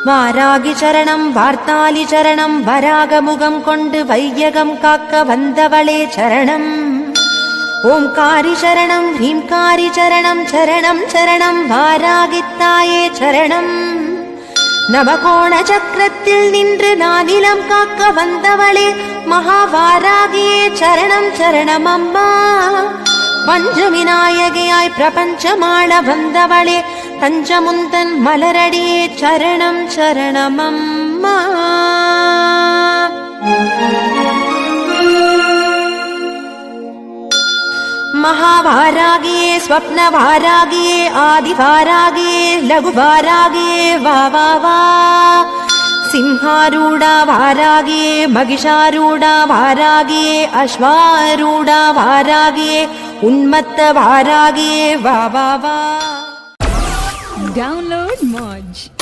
வாராகி சரணம் வார்த்தாலி சரணம் வராகமுகம் கொண்டு வையகம் காக்க வந்தவளே சரணம். ஓம்காரி சரணம் ஹ்ரீம்காரி சரணம் சரணம் சரணம் வாராகித்தாயே சரணம். நவகோண சக்கரத்தில் நின்று நானிலம் காக்க வந்தவளே மகாவாராகியே சரணம் சரணம் அம்மா. பஞ்சவிநாயகியாய் பிரபஞ்சமாள வந்தவளே தஞ்சமுந்தன் மலரடியே சரணம் சரணம் அம்மா. महावारागिये स्वप्नवारागिये आदिवारागिये लघुवारागिये वा वा वा. सिंहारूढा वारागिये महिषारूढा वारागिये अश्वारूढा वारागिये उन्मत्त वारागिये वा वा वा. Download Moj.